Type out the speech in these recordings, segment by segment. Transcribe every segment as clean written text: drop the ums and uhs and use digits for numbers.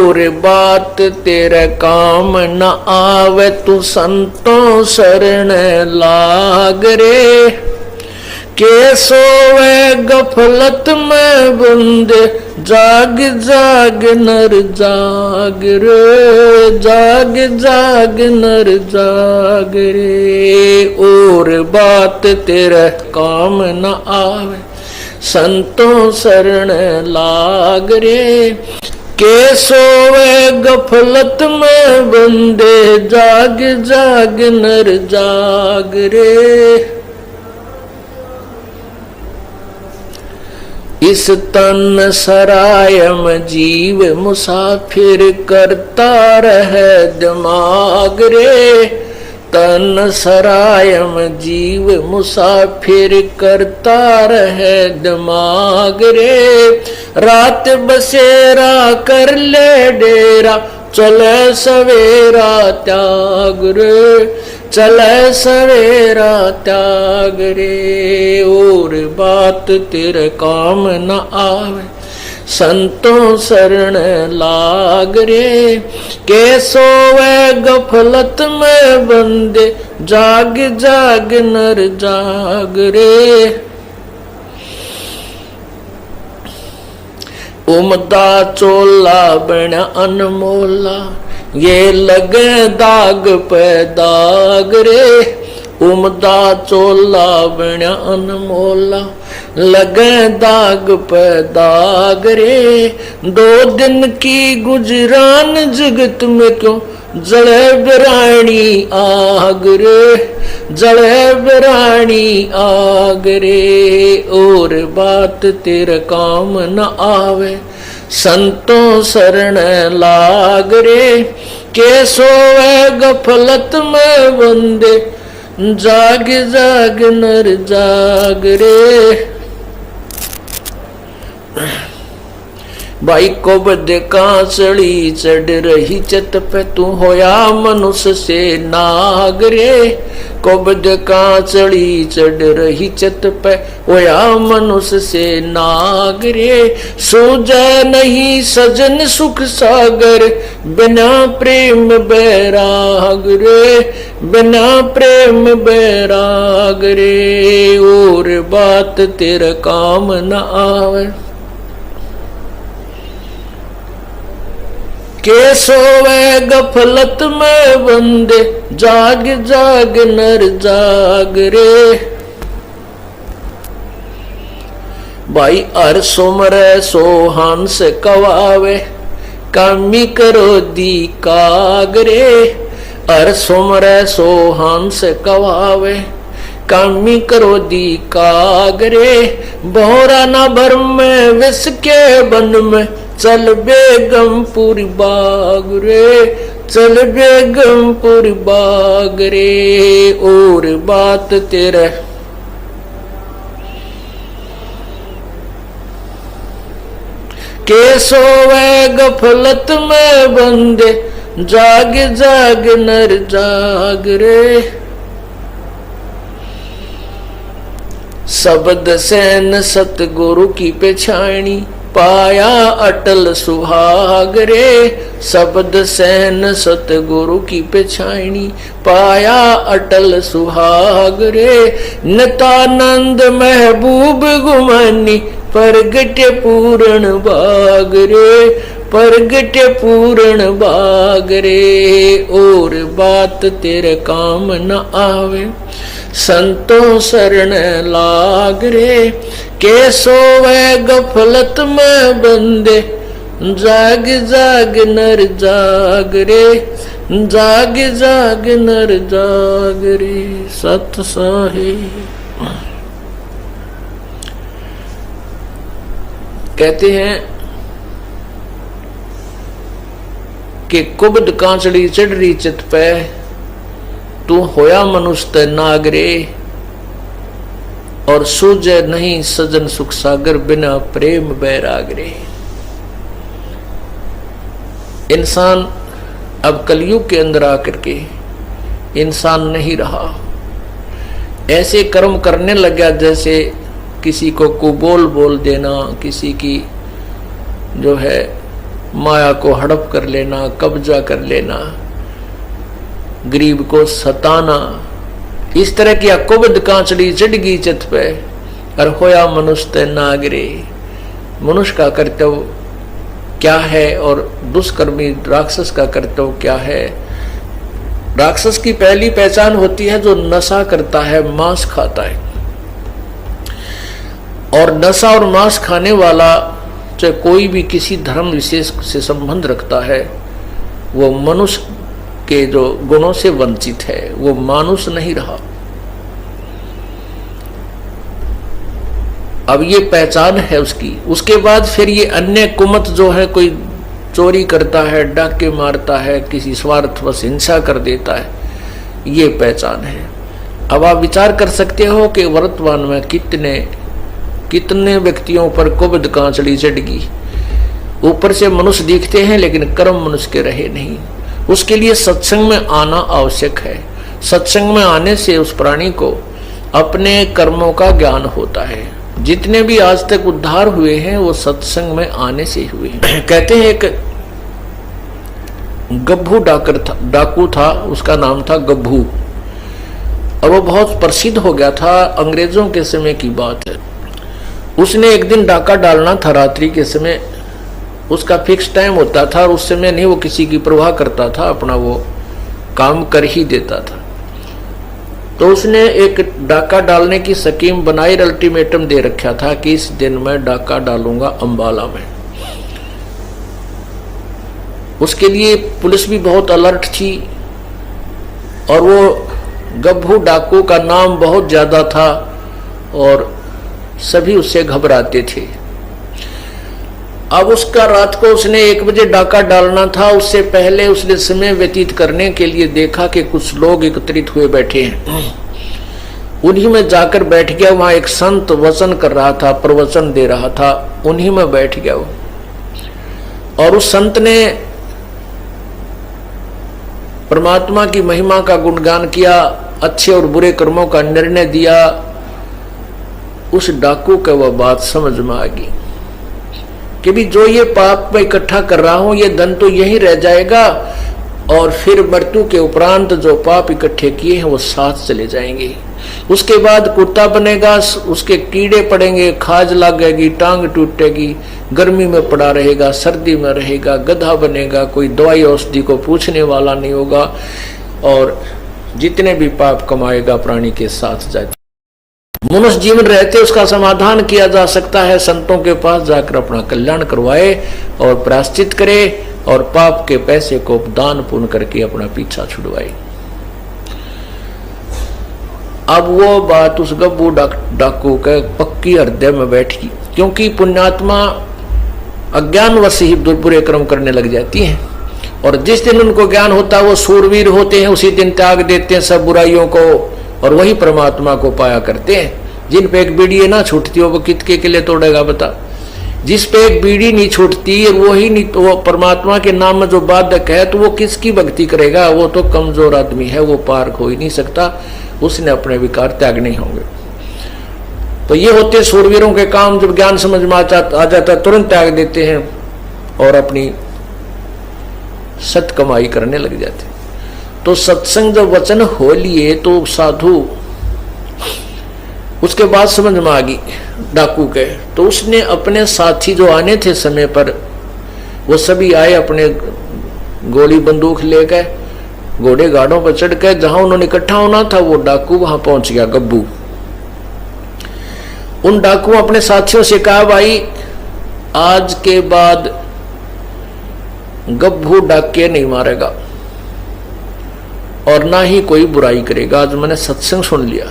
और बात तेरे काम न आवे, तू संतों शरण लाग रे। के सोवे गफलत में बंदे, जाग जाग नर जाग रे, जाग जाग नर जाग रे। और बात तेरे काम न आवे, संतों शरण लाग रे। के सोवे गफलत में बंदे, जाग जाग नर जाग रे। इस तन सरायम जीव मुसाफिर, करता रहे दिमाग रे। तन सरायम जीव मुसाफिर, करता रहे दिमाग रे। रात बसेरा कर ले डेरा, चले सवेरा त्याग रे, चले सवेरा त्याग रे। और बात तेरे काम न आवे, संतों शरण लाग रे। के सोवे गफलत में बंदे, जाग जाग नर जाग रे। उमदा चोला बना अनमोला, ये लगे दाग पे दाग रे। उमदा चोला बना अनमोला, लगे दाग पे दाग रे। दो दिन की गुजरान जगत में क्यों, जले बिरानी आग रे, जले बिरानी आग रे। और बात तेरे काम न आवे, संतों शरण लाग रे। के सोवे गफलत में बंदे, जाग जाग नर जाग रे। भाई को बदे कांसड़ी चढ़ रही चत पे, तू होया मनुष्य से नाग रे। को बदे कांसड़ी चढ़ रही चत पे, होया मनुष्य से नाग रे। सूझे नहीं सजन सुख सागर, बिना प्रेम बैराग रे, बिना प्रेम बैराग रे। और बात तेरे काम न आवे, के सोवे गफलत में बंदे, जाग जाग नर जाग रे। भाई हर सुमरे सो हंस कवावे, कामी करो दी कागरे। हर सुमरे सो हंस कवावे, कामी करो दी कागरे। बोरा न भर में विष के बन में, चल बेगमपुर बाग रे, चल बेगमपुर बाग रे। और बात तेरे के सोवे गफलत में बंदे, जाग जाग नर जाग रे। शब्द सैन सतगुरु की पेछाणी, पाया अटल सुहाग रे। शब्द सैन सतगुरु की पेछाणी, पाया अटल सुहाग रे। नितानंद महबूब गुमानी, परगटे पूर्ण बाग रे, परगटे पूर्ण बाग रे। और बात तेरे काम न आवे, संतों शरण लाग रे। के सोवे गफलत में बंदे, जाग जाग नर जाग रे, जाग जाग नर जाग रे। सत साहिब कहते हैं कि कुबद कांचड़ी चढ़ रही चित पे, तू होया मनुष्य नागरे। और सूझे नहीं सजन सुख सागर, बिना प्रेम बैरागरे। इंसान अब कलयुग के अंदर आकर के इंसान नहीं रहा, ऐसे कर्म करने लग गया जैसे किसी को कुबोल बोल देना, किसी की जो है माया को हड़प कर लेना, कब्जा कर लेना, गरीब को सताना, इस तरह की कुबद कांचड़ी चढ़गी चित पे और होया मनुष्य नागरे। मनुष्य का कर्तव्य क्या है और दुष्कर्मी राक्षस का कर्तव्य क्या है? राक्षस की पहली पहचान होती है जो नशा करता है, मांस खाता है। और नशा और मांस खाने वाला चाहे कोई भी किसी धर्म विशेष से संबंध रखता है, वो मनुष्य के जो गुणों से वंचित है, वो मानुष नहीं रहा। अब ये पहचान है उसकी। उसके बाद फिर ये अन्य कुमत जो है, कोई चोरी करता है, डाके मारता है, किसी स्वार्थवश हिंसा कर देता है, ये पहचान है। अब आप विचार कर सकते हो कि वर्तमान में कितने व्यक्तियों पर कुबद कांचड़ी चढ़गी। ऊपर से मनुष्य दिखते हैं लेकिन कर्म मनुष्य के रहे नहीं। उसके लिए सत्संग में आना आवश्यक है। सत्संग में आने से उस प्राणी को अपने कर्मों का ज्ञान होता है। जितने भी आज तक उद्धार हुए हैं वो सत्संग में आने से हुए हैं। कहते हैं एक गब्भू डाकू था, उसका नाम था गब्भू, और वो बहुत प्रसिद्ध हो गया था। अंग्रेजों के समय की बात है। उसने एक दिन डाका डालना था रात्रि के समय। उसका फिक्स टाइम होता था और उस समय नहीं वो किसी की परवाह करता था, अपना वो काम कर ही देता था। तो उसने एक डाका डालने की स्कीम बनाई, अल्टीमेटम दे रखा था कि इस दिन मैं डाका डालूंगा अंबाला में। उसके लिए पुलिस भी बहुत अलर्ट थी और वो गब्भू डाकू का नाम बहुत ज्यादा था और सभी उससे घबराते थे। अब उसका रात को उसने 1 बजे डाका डालना था। उससे पहले उसने समय व्यतीत करने के लिए देखा कि कुछ लोग एकत्रित हुए बैठे हैं। उन्हीं में जाकर बैठ गया। वहां एक संत वचन कर रहा था, प्रवचन दे रहा था, उन्हीं में बैठ गया वो। और उस संत ने परमात्मा की महिमा का गुणगान किया, अच्छे और बुरे कर्मों का निर्णय दिया। उस डाकू को वह बात समझ में आ गई कि भी जो ये पाप मैं इकट्ठा कर रहा हूं, ये धन तो यहीं रह जाएगा और फिर मृत्यु के उपरांत जो पाप इकट्ठे किए हैं वो साथ चले जाएंगे। उसके बाद कुत्ता बनेगा, उसके कीड़े पड़ेंगे, खाज लगेगी, टांग टूटेगी, गर्मी में पड़ा रहेगा, सर्दी में रहेगा, गधा बनेगा, कोई दवाई औषधि को पूछने वाला नहीं होगा और जितने भी पाप कमाएगा प्राणी के साथ जाए। मनुष्य जीवन रहते उसका समाधान किया जा सकता है। संतों के पास जाकर अपना कल्याण करवाए और प्रायश्चित करे और पाप के पैसे को दान पुण्य करके अपना पीछा छुड़वाए। अब वो बात उस गब्बू डाकू के पक्की हृदय में बैठी, क्योंकि पुण्यात्मा अज्ञानवश ही बुरे कर्म करने लग जाती हैं और जिस दिन उनको ज्ञान होता है वो सूरवीर होते हैं, उसी दिन त्याग देते हैं सब बुराइयों को और वही परमात्मा को पाया करते हैं। जिन पे एक बीड़ी ना छूटती हो वो कितके के लिए तोड़ेगा बता। जिस पे एक बीड़ी नहीं छूटती वो ही नहीं, तो वो परमात्मा के नाम में जो बाधक है तो वो किसकी भक्ति करेगा? वो तो कमजोर आदमी है, वो पार हो ही नहीं सकता, उसने अपने विकार त्यागने होंगे। तो ये होते सूरवीरों के काम। जब ज्ञान समझ में आ जाता तुरंत त्याग देते हैं और अपनी सत कमाई करने लग जाते। तो सत्संग जब वचन हो लिए तो साधु उसके बाद समझ में आ गई डाकू के। तो उसने अपने साथी जो आने थे समय पर वो सभी आए, अपने गोली बंदूक ले गए, घोड़े गाड़ों पर चढ़ गए। जहां उन्होंने इकट्ठा होना था वो डाकू वहां पहुंच गया गब्बू। उन डाकू अपने साथियों से कहा, भाई आज के बाद गब्बू डाके नहीं मारेगा और ना ही कोई बुराई करेगा। आज मैंने सत्संग सुन लिया।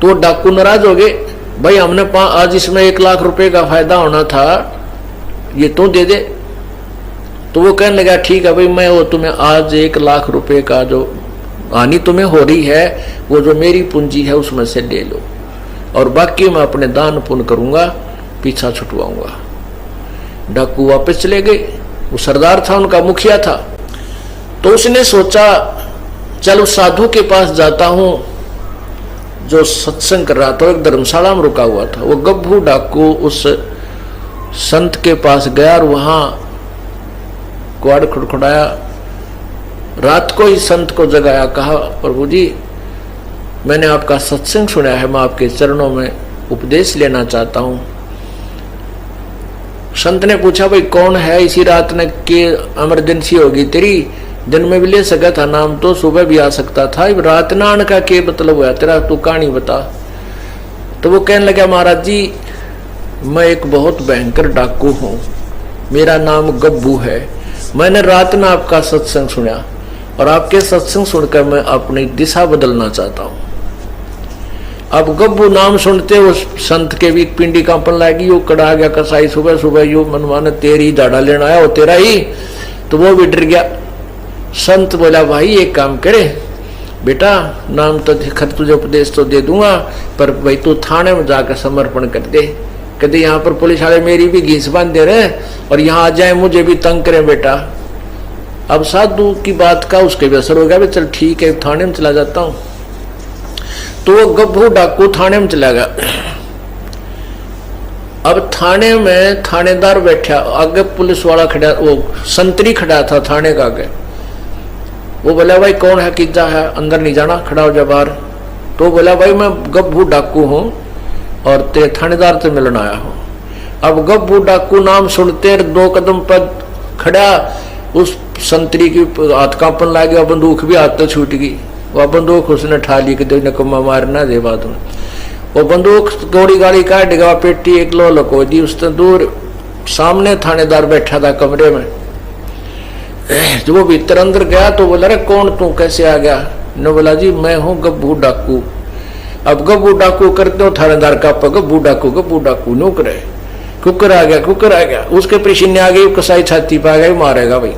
तो डाकू नाराज हो गए, भाई हमने आज इसमें 1 लाख रुपए का फायदा होना था, ये तू दे दे। तो वो कहने लगा ठीक है भाई, मैं वो तुम्हें आज 1 लाख रुपए का जो हानि तुम्हें हो रही है वो जो मेरी पूंजी है उसमें से ले लो और बाकी मैं अपने दान पुण्य करूंगा, पीछा छुटवाऊंगा। डाकू वापस चले गए। वो सरदार था, उनका मुखिया था। तो उसने सोचा चल उस साधु के पास जाता हूं जो सत्संग कर रहा था, एक धर्मशाला में रुका हुआ था। वो गब्बू डाकू उस संत के पास गया और वहां कुआड़ खड़खड़ाया। रात को ही संत को जगाया, कहा प्रभु जी मैंने आपका सत्संग सुना है, मैं आपके चरणों में उपदेश लेना चाहता हूं। संत ने पूछा भाई कौन है, इसी रात ने के इमरजेंसी होगी तेरी, दिन में भी ले सका था नाम तो, सुबह भी आ सकता था, रात ना आने का क्या मतलब हुआ तेरा, तू कहानी बता। तो वो कहने लगा महाराज जी मैं एक बहुत भयंकर डाकू हूं, मेरा नाम गब्बू है, मैंने रात में आपका सत्संग सुना और आपके सत्संग सुनकर मैं अपनी दिशा बदलना चाहता हूं। अब गब्बू नाम सुनते उस संत के भी पिंडी कांपन लगी, वो कड़ा गया कसाई, सुबह सुबह यो मनमाने तेरी दाढ़ा लेना आया, वो तेरा ही, तो वो भी डर गया। संत बोला भाई एक काम करे बेटा, नाम तो खर तुझे उपदेश तो दे दूंगा, पर भाई तू थाने में जाकर समर्पण कर दे, कहते यहाँ पर पुलिस वाले मेरी भी घीस बांध दे रहे और यहाँ आ जाए मुझे भी तंग करें बेटा। अब साधु की बात का उसके भी असर हो गया, चल ठीक है थाने में चला जाता हूं। तो वो गब्बू डाकू थाने में चला गया। अब थाने में थानेदार बैठा, आगे पुलिस वाला खड़ा, वो संतरी खड़ा था थाने का आगे। वो बोला भाई कौन है, कितना है, अंदर नहीं जाना, खड़ा हो जा बाहर। तो बोला भाई मैं गब्बू डाकू हूं और तेरे थानेदार से मिलने आया हूं। अब गब्बू डाकू नाम सुनते 2 कदम पर खड़ा, उस संतरी की हाथ कांपन लग गया, बंदूक भी हाथ तो छूट गई, वह बंदूक उसने ठा ली कि नकम्मा मारना दे बात में। वो बंदूक गोली गाड़ी काट गया, पेटी एक लो लको दी, उससे दूर सामने थानेदार बैठा था कमरे में। जब वो भीतर अंदर गया तो बोला रे कौन तू, कैसे आ गया? ने बोला जी मैं हूं गब्बू डाकू। अब गब्बू डाकू करते हो थानेदार का, गब्बू डाकू नो करे, कुकर आ गया, उसके पसीने आ गई, कसाई छाती पे आ गई, मारेगा भाई।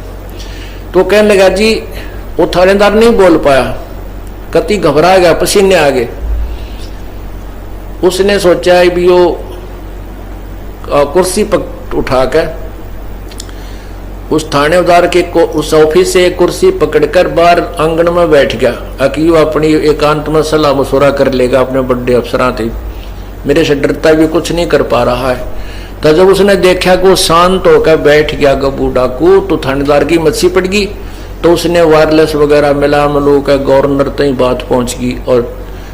तो कहने लगा जी, वो थानेदार नहीं बोल पाया, कति घबरा गया, पसीने आ गए। उसने सोचा भी वो कुर्सी उठाकर उस थानेदार के उस ऑफिस से कुर्सी पकड़कर बाहर आंगन में बैठ गया कि वो अपनी एकांत में सलाह मशुरा कर लेगा अपने बड़े अफसरां थे, मेरे से डरता भी कुछ नहीं कर पा रहा है। तो जब उसने देखा कि वो शांत होकर बैठ गया गब्बू डाकू, तो थानेदार की मच्छी पड़ गई। तो उसने वायरलेस वगैरह मिला मलो का गवर्नर तक बात पहुंच गई और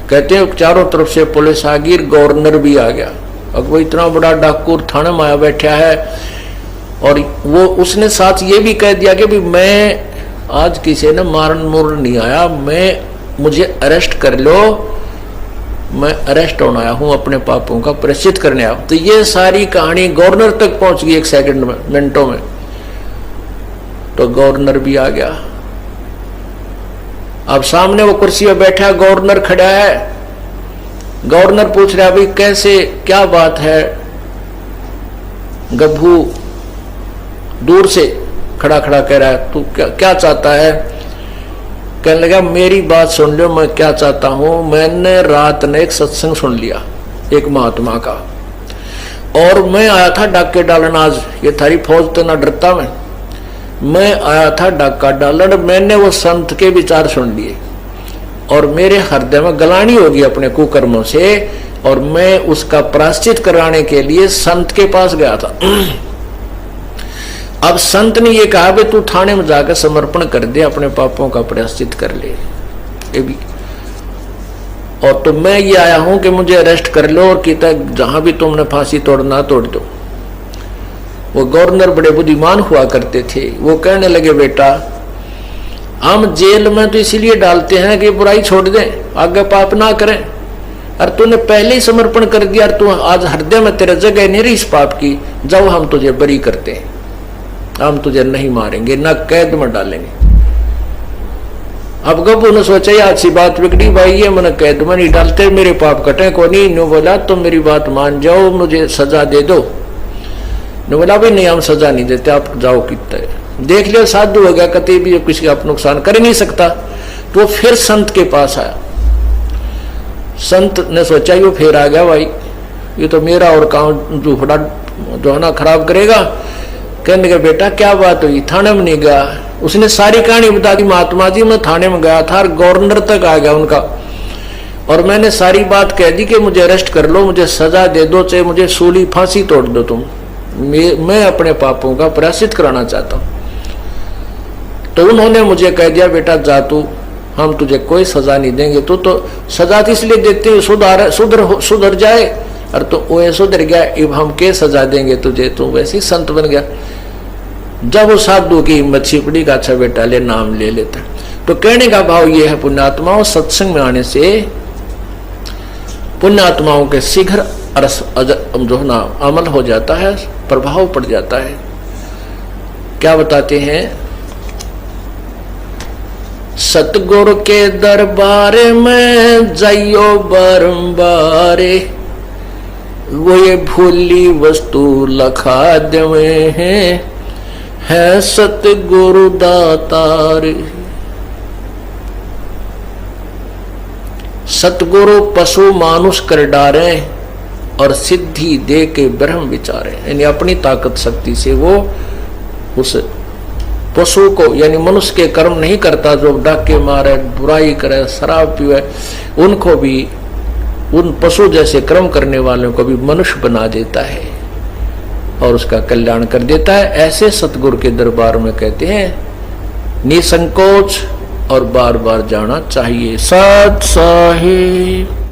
कहते हैं चारों तरफ से पुलिस आ गई, गवर्नर भी आ गया। अब वो इतना बड़ा डाकू थाने में आया बैठा है और वो उसने साथ ये भी कह दिया कि भी मैं आज किसी ने मारन मुरन नहीं आया, मुझे अरेस्ट कर लो, मैं अरेस्ट होने आया हूं, अपने पापों का प्रायश्चित करने आया। तो ये सारी कहानी गवर्नर तक पहुंच गई 1 सेकंड में, मिनटों में। तो गवर्नर भी आ गया। अब सामने वो कुर्सी पे बैठा गवर्नर खड़ा है। गवर्नर पूछ रहा है भाई कैसे, क्या बात है? गब्बू दूर से खड़ा खड़ा कह रहा है, तू क्या चाहता है? कहने लगा मेरी बात सुन लो, मैं क्या चाहता हूं। मैंने रात ने एक सत्संग सुन लिया एक महात्मा का, और मैं आया था डाके डालन। आज ये थारी फौज तो ना डरता मैं आया था डाका डालन। मैंने वो संत के विचार सुन लिए और मेरे हृदय में गलानी होगी अपने कुकर्मों से, और मैं उसका प्रायश्चित कराने के लिए संत के पास गया था। अब संत ने ये कहा भी तू थाने में जाकर समर्पण कर दे, अपने पापों का प्रायश्चित कर ले ये भी। और तो मैं ये आया हूं कि मुझे अरेस्ट कर लो और कहता जहां भी तुमने फांसी तोड़ना तोड़ दो। वो गवर्नर बड़े बुद्धिमान हुआ करते थे। वो कहने लगे बेटा हम जेल में तो इसीलिए डालते हैं कि बुराई छोड़ दें, आगे पाप ना करें। और तूने पहले ही समर्पण कर दिया, तू आज हृदय में तेरा जगह नहीं रही इस पाप की, जाओ हम तुझे बरी करते हैं, हम तुझे नहीं मारेंगे, ना कैद में डालेंगे। अब गब्बू ने सोचा ये अच्छी बात बिगड़ी भाई, ये मैंने कैद में नहीं डालते, मेरे पाप कटे को नहीं। नो बोला तुम मेरी बात मान जाओ, मुझे सजा दे दो। ने बोला भाई नहीं हम सजा नहीं देते, आप जाओ। कितना देख लिया साधु हो गया, कभी भी किसी का नुकसान कर नहीं सकता। तो फिर संत के पास आया। संत ने सोचा ये फिर आ गया भाई, ये तो मेरा और काम झूठा जो है ना खराब करेगा। कहने लगा बेटा क्या बात हुई? थाने में नहीं गया। उसने सारी कहानी बता दी, महात्मा जी मैं थाने में गया था, गवर्नर तक आ गया उनका, और मैंने सारी बात कह दी कि मुझे अरेस्ट कर लो, मुझे सजा दे दो, चाहे मुझे सूली फांसी तोड़ दो तुम। मैं अपने पापों का प्रायश्चित कराना चाहता हूँ। तो उन्होंने मुझे कह दिया, बेटा जा तू, हम तुझे कोई सजा नहीं देंगे, तू तो सजा इसलिए देते हैं सुधर जाए, और तो वो सुधर गया, अब हम क्या सजा देंगे तुझे, तू वैसे ही संत बन गया। जब वो साधु की हिम्मत छिपड़ी का, अच्छा बेटा ले, नाम ले लेता। तो कहने का भाव ये है, पुण्यात्माओं सत्संग में आने से पुण्यात्माओं के शीघ्र जो ना अमल हो जाता है, प्रभाव पड़ जाता है। क्या बताते हैं, सतगुरु के दरबार में जाइयो बारंबारे, वो ये भूली वस्तु लखा देवे हैं, है सतगुरु दातार। सतगुरु पशु मानुष कर डारे और सिद्धि दे के ब्रह्म विचारे, यानी अपनी ताकत शक्ति से वो उस पशु को, यानी मनुष्य के कर्म नहीं करता, जो डाके मारे, बुराई करे, शराब पीवे, उनको भी, उन पशु जैसे कर्म करने वालों को भी मनुष्य बना देता है और उसका कल्याण कर देता है। ऐसे सतगुरु के दरबार में कहते हैं निसंकोच और बार बार जाना चाहिए। सत साहिब।